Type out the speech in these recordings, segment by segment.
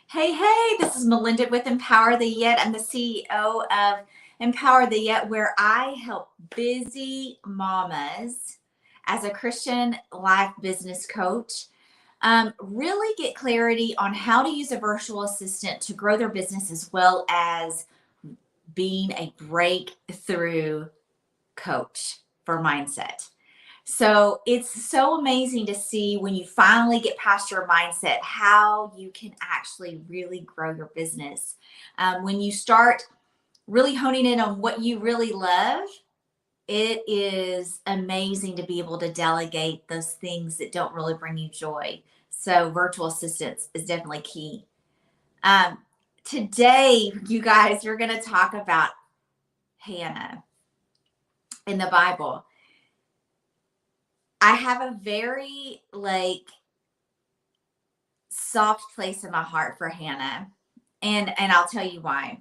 Hey, this is Melinda with Empower the Yet. I'm the CEO of Empower the Yet, where I help busy mamas as a Christian life business coach really get clarity on how to use a virtual assistant to grow their business as well as being a breakthrough coach for mindset. So it's so amazing to see when you finally get past your mindset how you can actually really grow your business. When you start really honing in on what you really love, it is amazing to be able to delegate those things that don't really bring you joy. So virtual assistants is definitely key. Um, Today, you guys, we're going to talk about Hannah in the Bible. I have a very soft place in my heart for Hannah. And I'll tell you why.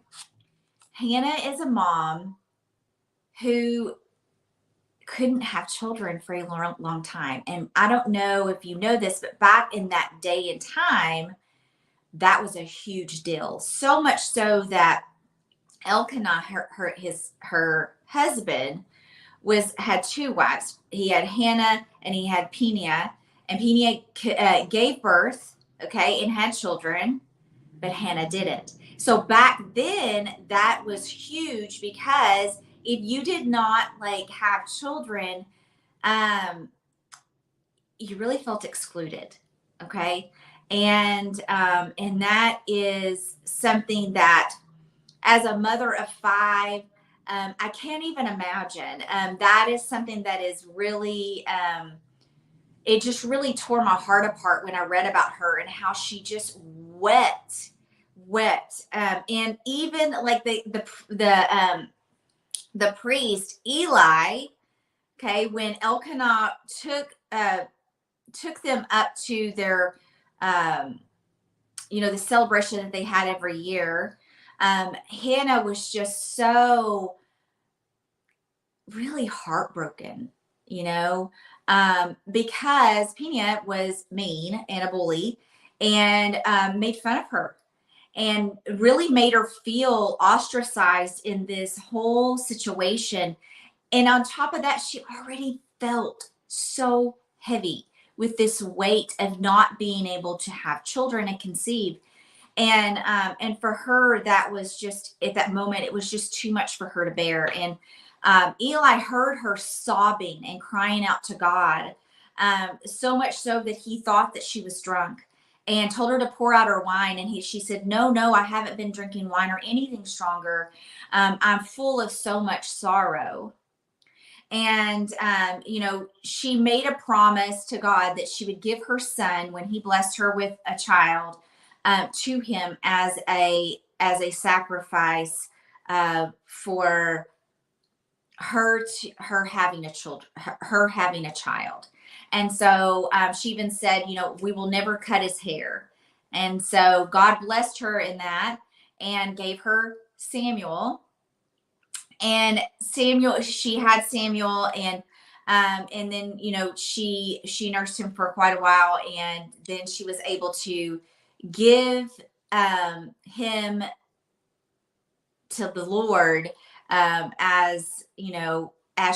Hannah is a mom who couldn't have children for a long time. And I don't know if you know this, but back in that day and time, that was a huge deal. So much so that Elkanah, her husband, had two wives. He had Hannah and he had Peninnah, and Peninnah gave birth, okay, and had children, but Hannah didn't. So back then, that was huge because if you did not have children, um, you really felt excluded, okay, and that is something that, as a mother of five, I can't even imagine. That is something that is really, it just really tore my heart apart when I read about her and how she just wept. And even like the priest Eli, okay, when Elkanah took them up to their, um, the celebration that they had every year, Hannah was just so really heartbroken, because Pina was mean and a bully and made fun of her and really made her feel ostracized in this whole situation. And on top of that, she already felt so heavy with this weight of not being able to have children and conceive. And for her, that was just, at that moment, it was just too much for her to bear. And Eli heard her sobbing and crying out to God, so much so that he thought that she was drunk and told her to pour out her wine. And she said, no, I haven't been drinking wine or anything stronger. I'm full of so much sorrow. And, she made a promise to God that she would give her son, when he blessed her with a child, to him as a sacrifice for her having a child. And so she even said, we will never cut his hair. And so God blessed her in that and gave her Samuel. And she had Samuel, and then she nursed him for quite a while, and then she was able to give him to the Lord, as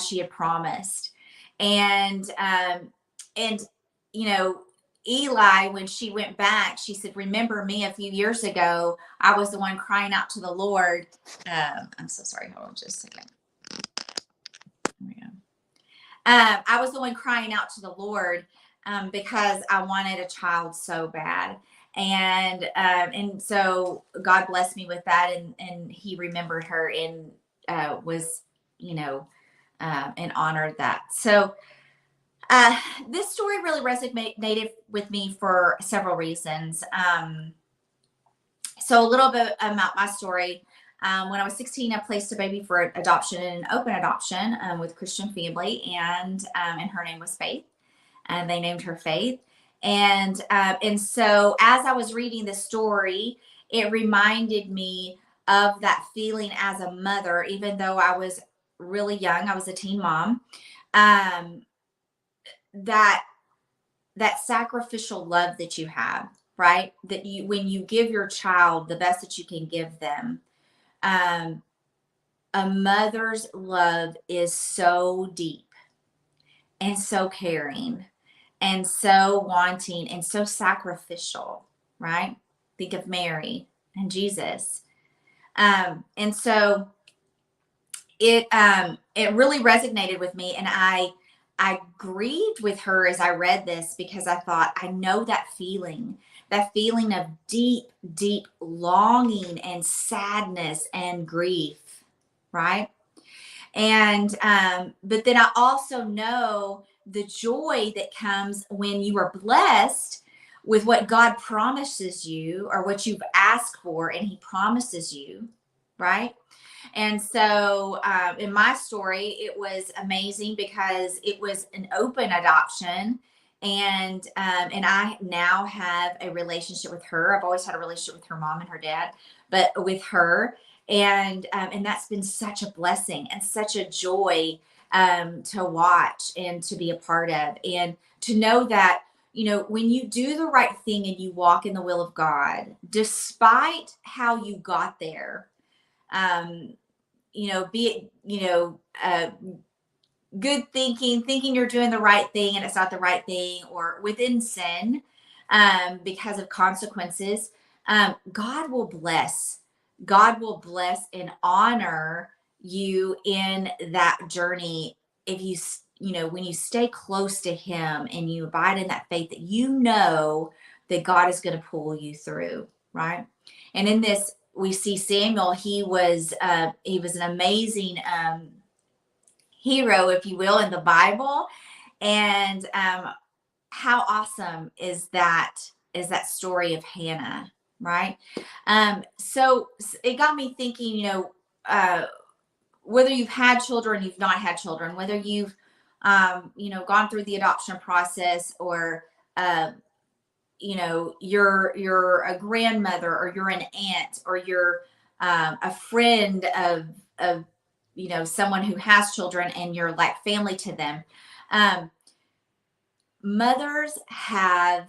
she had promised. And you know Eli, when she went back, she said, remember me a few years ago, I was the one crying out to the Lord. I'm so sorry, hold on just a second. There we go. I was the one crying out to the Lord, because I wanted a child so bad. And so God blessed me with that, and he remembered her, and was, and honored that. So this story really resonated with me for several reasons. So a little bit about my story. When I was 16, I placed a baby for adoption in an open adoption with a Christian family, and her name was Faith, and they named her Faith. And so as I was reading the story, it reminded me of that feeling as a mother, even though I was really young. I was a teen mom. That sacrificial love that you have, right? That you, when you give your child the best that you can give them, um, a mother's love is so deep and so caring and so wanting and so sacrificial, right? Think of Mary and Jesus. And so it really resonated with me, and I grieved with her as I read this, because I thought, I know that feeling of deep, deep longing and sadness and grief, right? And but then I also know the joy that comes when you are blessed with what God promises you, or what you've asked for and he promises you, right? And so in my story, it was amazing because it was an open adoption. And I now have a relationship with her. I've always had a relationship with her mom and her dad, but with her, and that's been such a blessing and such a joy to watch and to be a part of, and to know that, you know, when you do the right thing and you walk in the will of God, despite how you got there, um, you know, be it, you know, good thinking you're doing the right thing and it's not the right thing, or within sin, because of consequences, God will bless. God will bless and honor you in that journey if you, you know, when you stay close to Him and you abide in that faith, that you know that God is going to pull you through, right? And in this, we see Samuel. He was an amazing hero, if you will, in the Bible. And how awesome is that story of Hannah, right? So it got me thinking, you know, whether you've had children, you've not had children, whether you've you know, gone through the adoption process, or you know, you're a grandmother, or you're an aunt, or you're a friend of you know, someone who has children and you're like family to them. um, Mothers have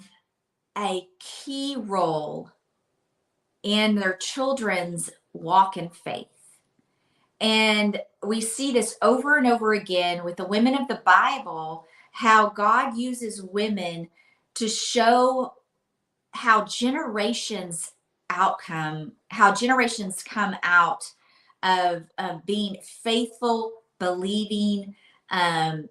a key role in their children's walk in faith. And we see this over and over again with the women of the Bible, how God uses women to show how how generations come out of being faithful, believing, um,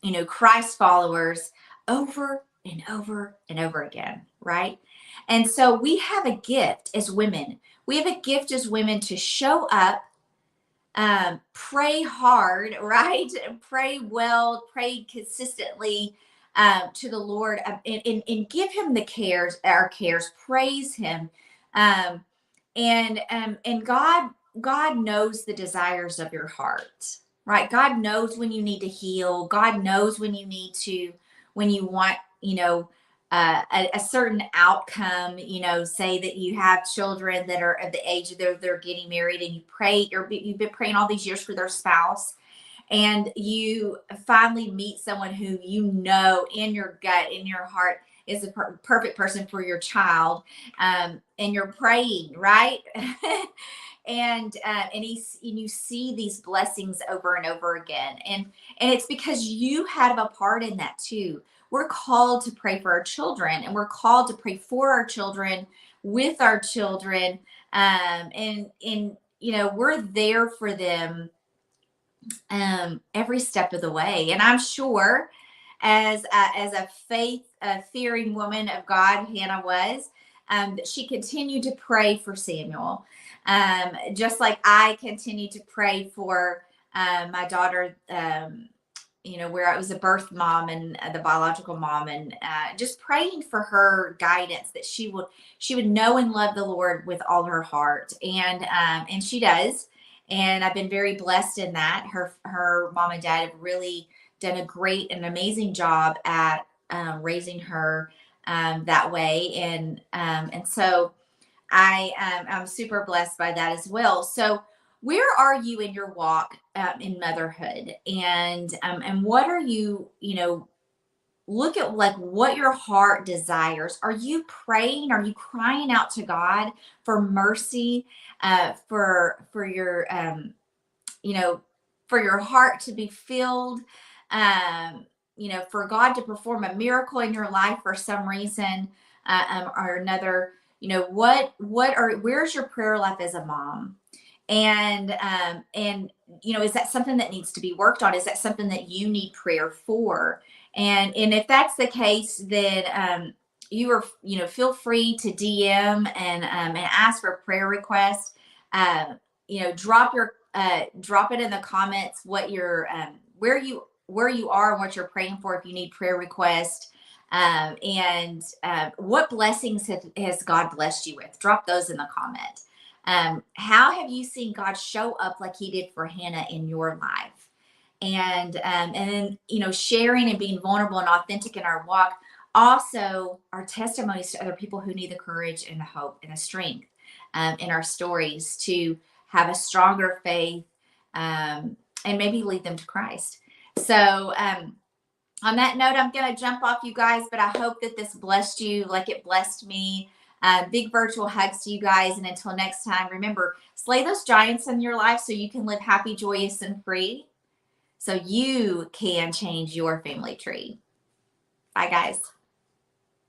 you know, Christ followers over and over and over again, right? And so we have a gift as women. We have a gift as women to show up, pray hard, right? Pray well, pray consistently to the Lord, and give Him the cares, our cares, praise Him, um, and God knows the desires of your heart, right? God knows when you need to heal. God knows when you need to, when you want, you know, a certain outcome. You know, say that you have children that are of the age of they're getting married, and you've been praying all these years for their spouse, and you finally meet someone who, you know, in your gut, in your heart, is the perfect person for your child, and you're praying, right? And you see these blessings over and over again, and it's because you have a part in that too. We're called to pray for our children, and we're called to pray for our children, with our children, and you know, we're there for them every step of the way. And I'm sure, as a faith fearing woman of God, Hannah was, that she continued to pray for Samuel, just like I continued to pray for my daughter. You know, where I was a birth mom and the biological mom, and just praying for her guidance, that she would know and love the Lord with all her heart, and she does. And I've been very blessed in that. Her mom and dad have really done a great and amazing job at raising her that way, and so I'm super blessed by that as well. So where are you in your walk in motherhood, and what are you, you know, look at like what your heart desires. Are you praying? Are you crying out to God for mercy, for your you know, for your heart to be filled, for God to perform a miracle in your life for some reason or another? Where's your prayer life as a mom? And is that something that needs to be worked on? Is that something that you need prayer for? And if that's the case, then feel free to DM and ask for prayer requests. Drop it in the comments what your where you are and what you're praying for if you need prayer requests. And what blessings has God blessed you with? Drop those in the comment. How have you seen God show up like he did for Hannah in your life? And then, sharing and being vulnerable and authentic in our walk also are testimonies to other people who need the courage and the hope and the strength in our stories to have a stronger faith and maybe lead them to Christ. So, on that note, I'm going to jump off, you guys, but I hope that this blessed you like it blessed me. Big virtual hugs to you guys. And until next time, remember, slay those giants in your life so you can live happy, joyous, and free, so you can change your family tree. Bye, guys.